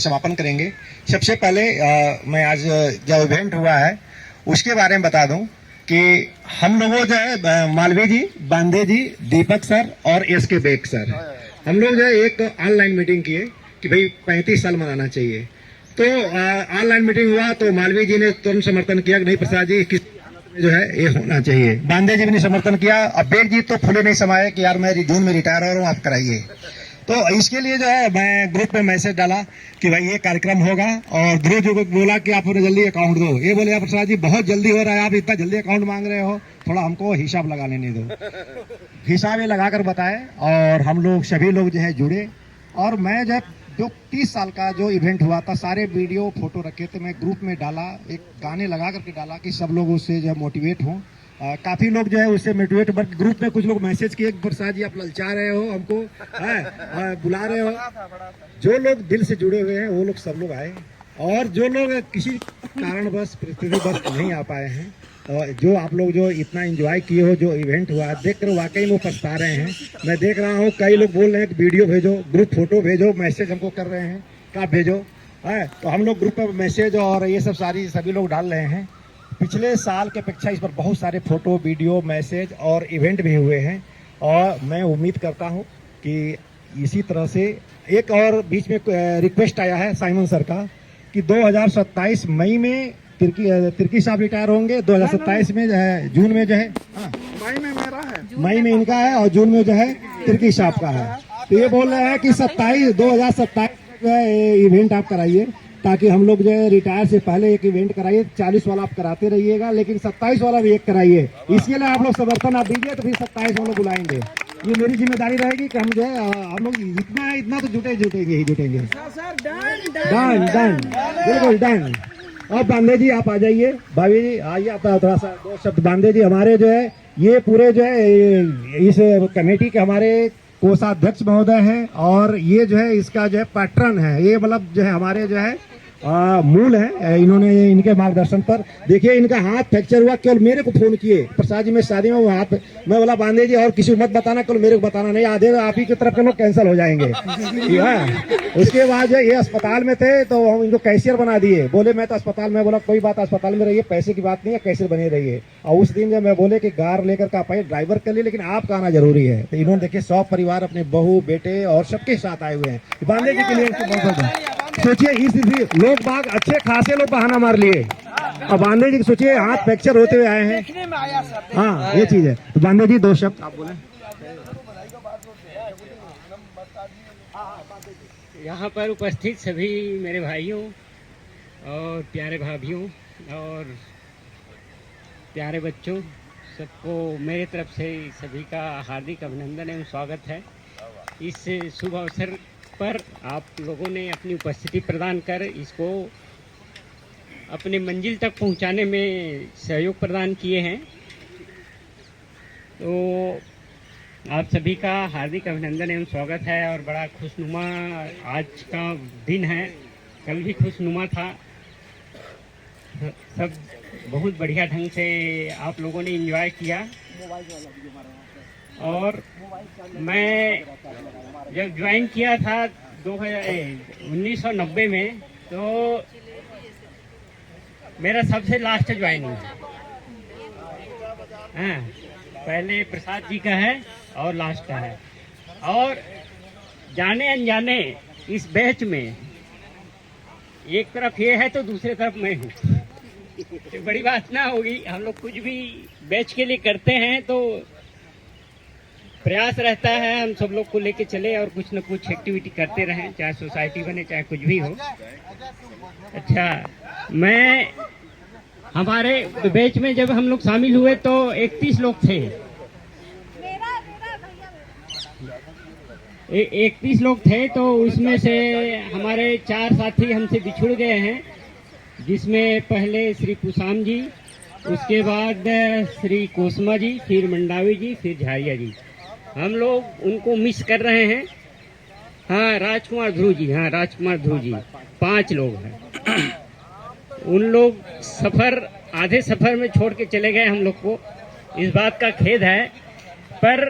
समापन करेंगे। सबसे पहले मैं आज जो इवेंट हुआ है उसके बारे में बता दूं कि हम लोगों जो है मालवीय जी, बांदे जी, दीपक सर और एसके बेग सर, हम लोग जो है एक ऑनलाइन मीटिंग किए कि भाई 35 साल मनाना चाहिए। तो ऑनलाइन मीटिंग हुआ तो मालवीय जी ने तुरंत समर्थन किया कि नहीं प्रसाद जी किस जो है ये होना चाहिए। बांदे जी ने समर्थन किया। अब बेग जी तो फुले नहीं समाये कि यार मैं जून में रिटायर हो रहा हूँ, आप कराइए। तो इसके लिए जो है मैं ग्रुप में मैसेज डाला कि भाई ये कार्यक्रम होगा, और ध्रुव जी को बोला कि आप मुझे जल्दी अकाउंट दो। ये बोले आप प्रसाद जी बहुत जल्दी हो रहा है, आप इतना जल्दी अकाउंट मांग रहे हो, थोड़ा हमको हिसाब लगा लेने दो। हिसाब ये लगाकर बताए और हम लोग सभी लोग जो है जुड़े। और मैं जब जो 30 साल का जो इवेंट हुआ था सारे वीडियो फोटो रखे थे, मैं ग्रुप में डाला, एक गाने लगा करके डाला कि सब लोग उससे जो है मोटिवेट हों। काफी लोग जो है उससे मोटिवेट, ग्रुप में कुछ लोग मैसेज किए प्रसाद जी आप ललचा रहे हो हमको, बुला रहे हो। जो लोग दिल से जुड़े हुए हैं वो लोग सब लोग आए, और जो लोग किसी कारणवश परिस्थितिवश नहीं आ पाए हैं, जो आप लोग जो इतना एंजॉय किए हो, जो इवेंट हुआ देख कर वाकई में पछता रहे हैं। मैं देख रहा हूँ कई लोग बोल रहे हैं कि वीडियो भेजो, ग्रुप फोटो भेजो, मैसेज हमको कर रहे हैं क्या भेजो है। तो हम लोग ग्रुप पर मैसेज और ये सब सभी लोग डाल रहे हैं। पिछले साल के अपेक्षा इस पर बहुत सारे फोटो, वीडियो, मैसेज और इवेंट भी हुए हैं, और मैं उम्मीद करता हूं कि इसी तरह से एक और बीच में रिक्वेस्ट आया है साइमन सर का कि 2027 मई में तिर्की साहब रिटायर होंगे, 2027 में जो है जून में जो है मई में इनका है और जून में जो है तिर्की साहब का है। तो ये बोल रहे हैं कि 2027 जो है इवेंट आप कराइए, ताकि हम लोग जो है रिटायर से पहले एक इवेंट कराइए। 40 वाला आप कराते रहिएगा, लेकिन 27 वाला भी एक कराइए। इसके लिए आप लोग समर्थन आप दीजिए, तो फिर 27 हम लोग बुलाएंगे। ये मेरी जिम्मेदारी रहेगी कि हम जो है हम लोग इतना तो जुटेंगे ही जुटेंगे। डन बिल्कुल डन। अब बांदे जी आप आ जाइए, भाभी जी आइए, आप थोड़ा सा दो शब्द। बांदे जी हमारे जो है ये पूरे जो है इस कमेटी के हमारे कोषाध्यक्ष महोदय हैं, और ये जो है इसका जो है पैटर्न है, ये मतलब जो है हमारे जो है मूल है। इन्होंने इनके मार्गदर्शन पर देखिए इनका हाथ फ्रैक्चर हुआ, केवल मेरे को फोन किए प्रसाद जी मैं शादी में हाथ, मैं बोला बांदे जी और किसी को मत बताना, केवल मेरे को बताना, नहीं आधे आप ही की तरफ के लोग कैंसिल हो जाएंगे। उसके बाद ये अस्पताल में थे तो हम इनको कैशियर बना दिए। बोले मैं तो अस्पताल में, बोला कोई बात अस्पताल में रहिए, पैसे की बात नहीं है, कैशियर बने रहिए। और उस दिन जब मैं बोले कि कार लेकर का पाए ड्राइवर कर लिए, लेकिन आपका आना जरूरी है, तो इन्होंने देखिए 100 परिवार अपने बहू बेटे और सबके साथ आए हुए हैं। बांदे जी के लिए सोचिए, इस लोग बाग अच्छे खासे लोग बहाना मार लिए, और बांदे जी सोचिए हाथ फ्रैक्चर होते हुए आए हैं। हाँ ये चीज है। तो बांदे जी दो शब्द आप बोले। यहाँ पर उपस्थित सभी मेरे भाइयों और प्यारे भाभियों और प्यारे बच्चों, सबको मेरे तरफ से सभी का हार्दिक अभिनंदन एवं स्वागत है। इस शुभ अवसर पर आप लोगों ने अपनी उपस्थिति प्रदान कर इसको अपने मंजिल तक पहुंचाने में सहयोग प्रदान किए हैं, तो आप सभी का हार्दिक अभिनंदन एवं स्वागत है। और बड़ा खुशनुमा आज का दिन है, कल भी खुशनुमा था। सब बहुत बढ़िया ढंग से आप लोगों ने एंजॉय किया। और मैं जब ज्वाइन किया था 1990 में, तो मेरा सबसे लास्ट ज्वाइनिंग है। हाँ, पहले प्रसाद जी का है और लास्ट का है। और जाने अनजाने इस बैच में एक तरफ ये है तो दूसरी तरफ मैं हूँ। तो बड़ी बात ना होगी, हम लोग कुछ भी बैच के लिए करते हैं तो प्रयास रहता है हम सब लोग को लेके चले और कुछ न कुछ एक्टिविटी करते रहें, चाहे सोसाइटी बने चाहे कुछ भी हो। अच्छा, मैं हमारे बैच में जब हम लोग शामिल हुए तो 31 लोग थे। 31 लोग थे, तो उसमें से हमारे 4 साथी हमसे बिछुड़ गए हैं, जिसमें पहले श्री पुसाम जी, उसके बाद श्री कोसमा जी, फिर मंडावी जी, फिर झारिया जी। हम लोग उनको मिस कर रहे हैं। हाँ, राजकुमार ध्रुव जी, हाँ राजकुमार ध्रुव जी, 5 लोग हैं। उन लोग आधे सफर में छोड़ के चले गए हम लोग को, इस बात का खेद है। पर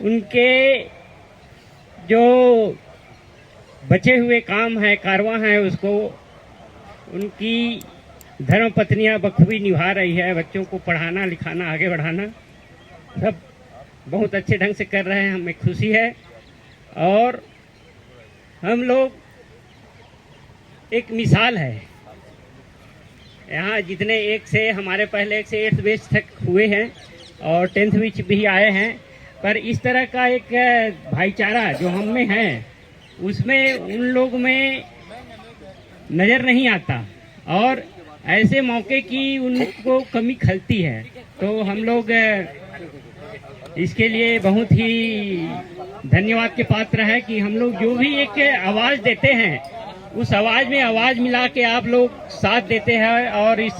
उनके जो बचे हुए काम है, कारवां है, उसको उनकी धर्म पत्नियां बखूबी निभा रही है। बच्चों को पढ़ाना लिखाना आगे बढ़ाना सब बहुत अच्छे ढंग से कर रहे हैं, हमें खुशी है। और हम लोग एक मिसाल है, यहाँ जितने एक से हमारे पहले 1 से 8 बैच तक हुए हैं और 10th बैच भी आए हैं, पर इस तरह का एक भाईचारा जो हम में है उसमें उन लोग में नज़र नहीं आता और ऐसे मौके की उनको कमी खलती है। तो हम लोग इसके लिए बहुत ही धन्यवाद के पात्र है कि हम लोग जो भी एक आवाज़ देते हैं उस आवाज़ में आवाज़ मिला के आप लोग साथ देते हैं और इस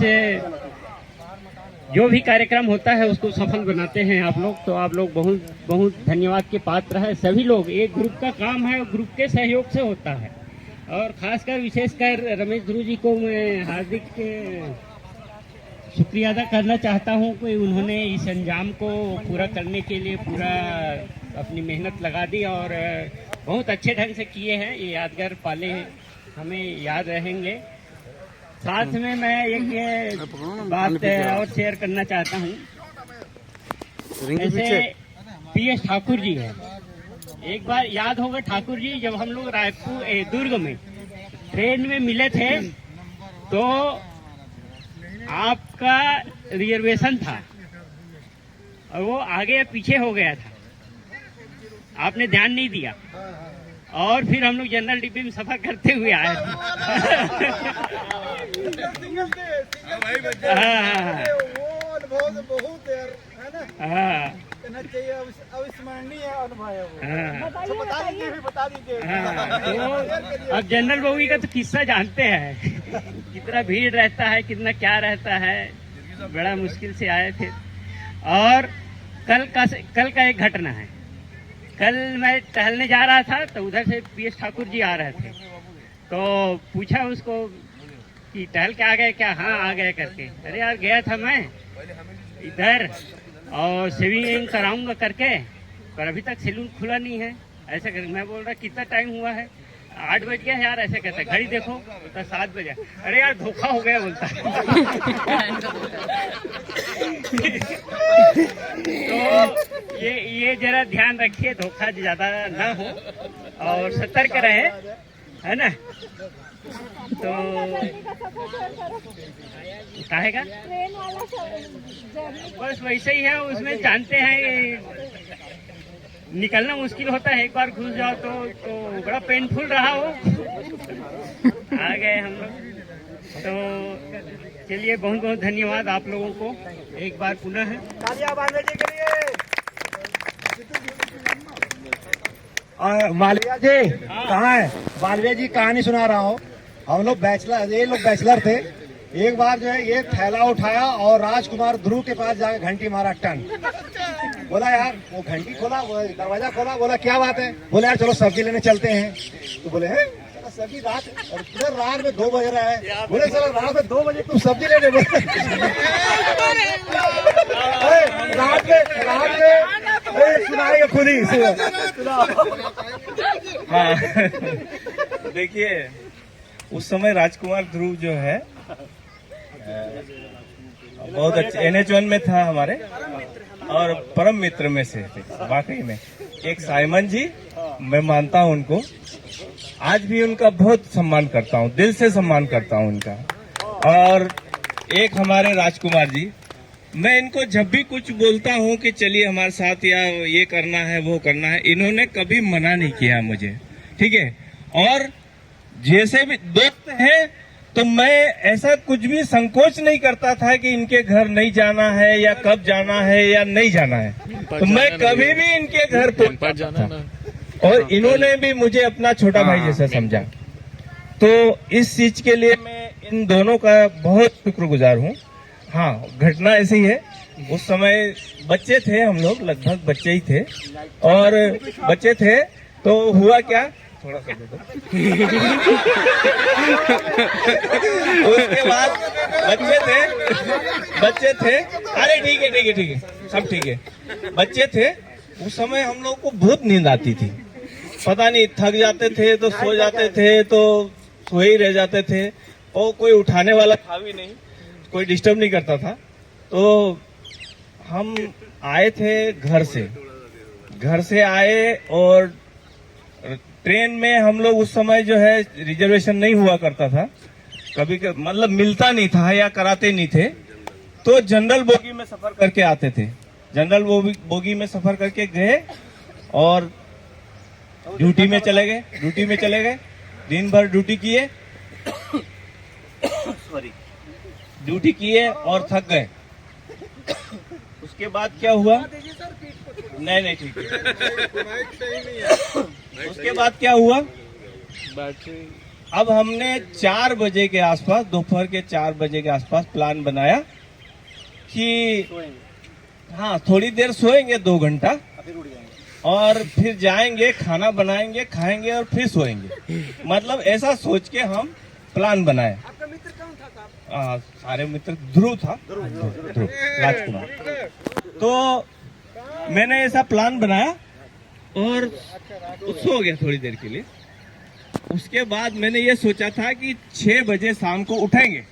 जो भी कार्यक्रम होता है उसको सफल बनाते हैं आप लोग। तो आप लोग बहुत बहुत धन्यवाद के पात्र है। सभी लोग, एक ग्रुप का काम है, ग्रुप के सहयोग से होता है। और खासकर विशेषकर रमेश ध्रुव जी को मैं हार्दिक शुक्रिया अदा करना चाहता हूं कि उन्होंने इस अंजाम को पूरा करने के लिए पूरा अपनी मेहनत लगा दी और बहुत अच्छे ढंग से किए हैं। ये यादगार पाले हमें याद रहेंगे। साथ में मैं एक बात और शेयर करना चाहता हूँ। जैसे PS ठाकुर जी है, एक बार याद होगा ठाकुर जी, जब हम लोग रायपुर दुर्ग में ट्रेन में मिले थे तो आपका रिजर्वेशन था और वो आगे पीछे हो गया था, आपने ध्यान नहीं दिया और फिर हम लोग जनरल डिब्बे में सफर करते हुए आए थे। अविस्मरणीय अनुभव है वो। बता दीजिए। तो अब जनरल बोगी का तो किस्सा जानते हैं, कितना भीड़ रहता है, कितना क्या रहता है, बड़ा मुश्किल से आए थे। और कल का एक घटना है। कल मैं टहलने जा रहा था तो उधर से PS ठाकुर जी आ रहे थे, तो पूछा उसको कि टहल के आ गए क्या? हाँ आ गए करके। अरे यार गया था मैं इधर और शेविंग कराऊंगा करके, पर अभी तक सैलून खुला नहीं है। ऐसा कर मैं बोल रहा कितना टाइम हुआ है? 8 बज गया यार। ऐसे कहता घड़ी देखो, बोलता 7 बजे। अरे यार धोखा हो गया बोलता। तो ये जरा ध्यान रखिए, धोखा ज्यादा ना हो और सतर्क रहे, है ना? तो कहेगा बस वैसे ही है, उसमें जानते हैं निकलना मुश्किल होता है। एक बार घुस जाओ तो बड़ा पेनफुल रहा वो। आ गए हम लोग। तो चलिए बहुत बहुत धन्यवाद आप लोगों को एक बार पुनः। मालविया जी कहाँ है? मालविया जी कहानी सुना रहा हूँ। हम लोग बैचलर थे। एक बार जो है ये थैला उठाया और राजकुमार ध्रुव के पास जाकर घंटी मारा टन। बोला यार, वो घंटी खोला, वो दरवाजा खोला, बोला क्या बात है? बोले यार चलो सब्जी लेने चलते हैं। तो बोले हैं सब्जी रात और फिर रात में 2 बज रहा है। बोले चलो रात में 2 बजे तुम सब्जी लेने बोले। रात में सुनाएगा खुद ही। हाँ देखिए, उस समय राजकुमार ध्रुव जो है बहुत अच्छे NH1 में था हमारे और परम मित्र में से थे वाकई में। एक साइमन जी, मैं मानता हूं उनको, आज भी उनका बहुत सम्मान करता हूं, दिल से सम्मान करता हूं उनका। और एक हमारे राजकुमार जी, मैं इनको जब भी कुछ बोलता हूं कि चलिए हमारे साथ या ये करना है वो करना है, इन्होंने कभी मना नहीं किया मुझे, ठीक है। और जैसे भी दोस्त हैं तो मैं ऐसा कुछ भी संकोच नहीं करता था कि इनके घर नहीं जाना है या कब जाना है या नहीं जाना है, तो मैं कभी भी इनके घर पहुंचता था और इन्होंने भी मुझे अपना छोटा भाई जैसा समझा। तो इस चीज के लिए मैं इन दोनों का बहुत शुक्रगुजार हूँ। हाँ, घटना ऐसी है, उस समय बच्चे थे हम लोग, लगभग बच्चे ही थे, और बच्चे थे तो हुआ क्या, थोड़ा सा दे दो। उसके बाद बच्चे थे, अरे ठीक है, सब ठीक है। बच्चे थे, उस समय हम लोग को बहुत नींद आती थी पता नहीं थक जाते थे तो सो जाते थे, तो सोए ही रह जाते थे, और कोई उठाने वाला था भी नहीं, कोई डिस्टर्ब नहीं करता था। तो हम आए थे घर से आए, और ट्रेन में हम लोग उस समय जो है रिजर्वेशन नहीं हुआ करता था, कभी मतलब मिलता नहीं था या कराते नहीं थे, तो जनरल बोगी में सफर करके आते थे। जनरल बोगी में सफर करके गए और ड्यूटी में चले गए, दिन भर ड्यूटी किए ड्यूटी किए और थक गए। उसके बाद क्या हुआ, नहीं ठीक है। उसके बाद क्या हुआ, अब हमने 4 बजे के आसपास, दोपहर के 4 बजे के आसपास प्लान बनाया कि हाँ थोड़ी देर सोएंगे 2 घंटा, और फिर जाएंगे, खाना बनाएंगे, खाएंगे और फिर सोएंगे। मतलब ऐसा सोच के हम प्लान बनाए। आपका मित्र कौन था साहब? सारे मित्र, ध्रुव था, ध्रुव राजकुमार। तो मैंने ऐसा प्लान बनाया और सो गया थोड़ी देर के लिए। उसके बाद मैंने ये सोचा था कि 6 बजे शाम को उठेंगे।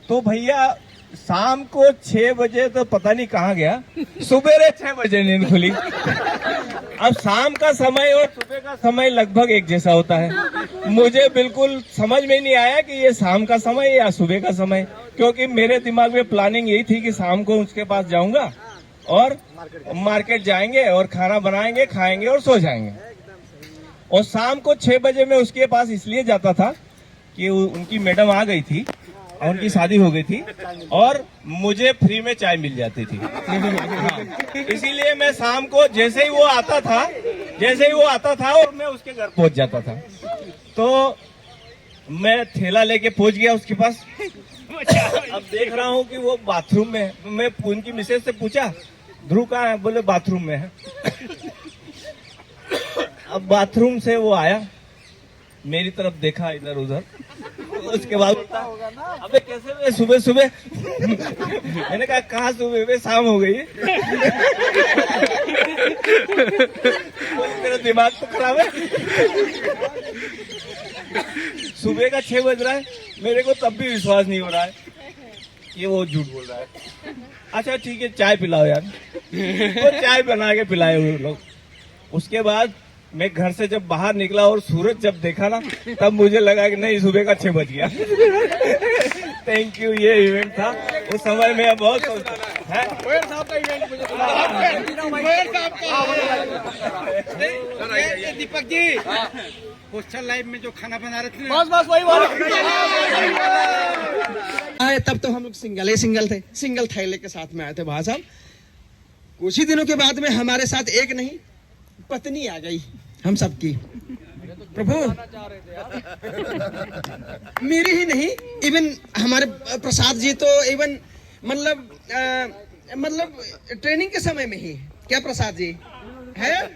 तो भैया शाम को 6 बजे तो पता नहीं कहाँ गया, सुबह 6 बजे नींद खुली। अब शाम का समय और सुबह का समय लगभग एक जैसा होता है। मुझे बिल्कुल समझ में नहीं आया कि ये शाम का समय या सुबह का समय, क्योंकि मेरे दिमाग में प्लानिंग यही थी कि शाम को उसके पास जाऊंगा और मार्केट जाएंगे और खाना बनाएंगे, खाएंगे और सो जाएंगे। और शाम को 6 बजे मैं उसके पास इसलिए जाता था कि उनकी मैडम आ गई थी और उनकी शादी हो गई थी और मुझे फ्री में चाय मिल जाती थी। हाँ, इसीलिए मैं शाम को जैसे ही वो आता था और मैं उसके घर पहुंच जाता था। तो मैं थैला लेके पहुंच गया उसके पास। अब देख रहा हूँ कि वो बाथरूम में है। मैं उनकी मिसेज से पूछा, ध्रुव कहाँ है? बोले बाथरूम में है। अब बाथरूम से वो आया, मेरी तरफ देखा इधर उधर, उसके बाद अबे कैसे वे सुबह सुबह? मैंने कहा सुबह वे, शाम हो गई है। तेरा दिमाग तो खराब है। सुबह का 6 बज रहा है, मेरे को तब भी विश्वास नहीं हो रहा है कि वो झूठ बोल रहा है। अच्छा ठीक है, चाय पिलाओ यार। तो चाय बना के पिलाए वो लोग। उसके बाद मैं घर से जब बाहर निकला और सूरज जब देखा ना, तब मुझे लगा कि नहीं, सुबह का 6 बज गया। थैंक यू, ये इवेंट था उस समय में। बहुत है दीपक जी, हॉस्टल लाइफ में जो खाना बना रहे थे, बस वही आए तब तो हम लोग सिंगल थे, सिंगल थैले के साथ में आए थे भाई साहब। कुछ ही दिनों के बाद में हमारे साथ एक नहीं पत्नी आ गई हम सबकी। प्रभु, मेरी ही नहीं, इवन हमारे प्रसाद जी तो इवन मतलब ट्रेनिंग के समय में ही, क्या प्रसाद जी है?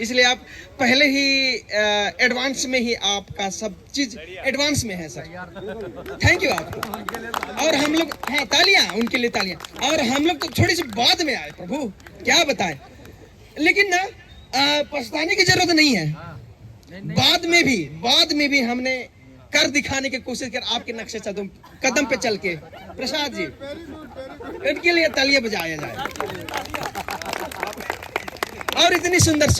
इसलिए आप पहले ही एडवांस में ही आपका सब चीज एडवांस में है सर। थैंक यू आपको। और हम लोग, हाँ तालियां उनके लिए, तालियां। और हम लोग तो थोड़ी सी बाद में आए प्रभु, क्या बताएं। लेकिन ना पछताने की जरूरत नहीं है। बाद में भी हमने कर दिखाने की कोशिश कर, आपके नक्शे कदम पे चल के। प्रसाद जी, इनके लिए तालियां बजाया जाए। और इतनी सुंदर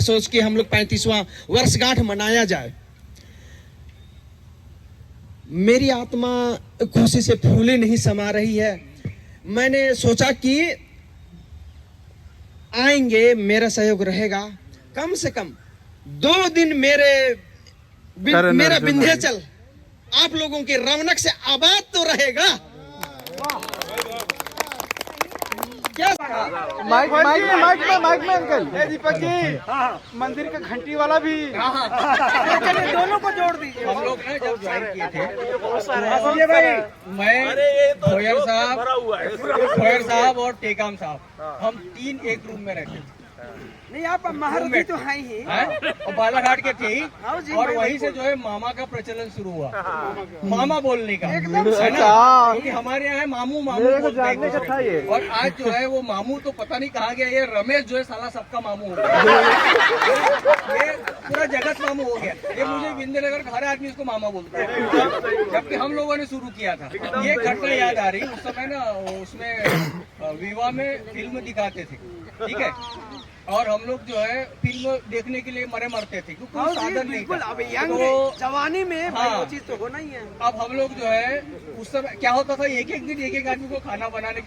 सोच कि हम लोग 35वां वर्षगांठ मनाया जाए। मेरी आत्मा खुशी से फूले नहीं समा रही है। मैंने सोचा कि आएंगे, मेरा सहयोग रहेगा, कम से कम 2 दिन मेरा विंध्याचल आप लोगों की रौनक से आबाद तो रहेगा। क्या माइक में अंकल, दीपक जी, मंदिर का घंटी वाला भी दोनों को जोड़ दीजिए। हम लोग जब ज्वाइन किए थे, ये भाई, मैं खोयर साहब और टेकाम साहब, हम 3 एक रूम में रहते थे। नहीं आप महारथी तो हैं ही। हैं? और बालाघाट के थे ही। हाँ जी, और मैं वहीं से जो है मामा का प्रचलन शुरू हुआ, मामा बोलने का, एकदम है ना? अच्छा। क्योंकि हमारे यहाँ है मामू मामू मेरे को बोलते हैं जानने का था ये। और आज जो है वो मामू तो पता नहीं कहाँ गया, ये रमेश जो है साला सबका मामू हो गया। ये पूरा जगत मामू हो गया। ये मुझे विंध्यनगर का हर आदमी इसको मामा बोलता है, जबकि हम लोगों ने शुरू किया था। ये घटना याद आ रही, उस समय ना उसमें विवाह में फिल्म दिखाते थे, ठीक है, और हम लोग जो है फिल्म देखने के लिए मरते थे, क्योंकि कोई साधन नहीं बिल्कुल, था। अब यंग तो जवानी में भाई हाँ। वो चीज तो होना ही है। अब हम लोग जो है उस समय क्या होता था, एक एक दिन एक एक आदमी को खाना बनाने की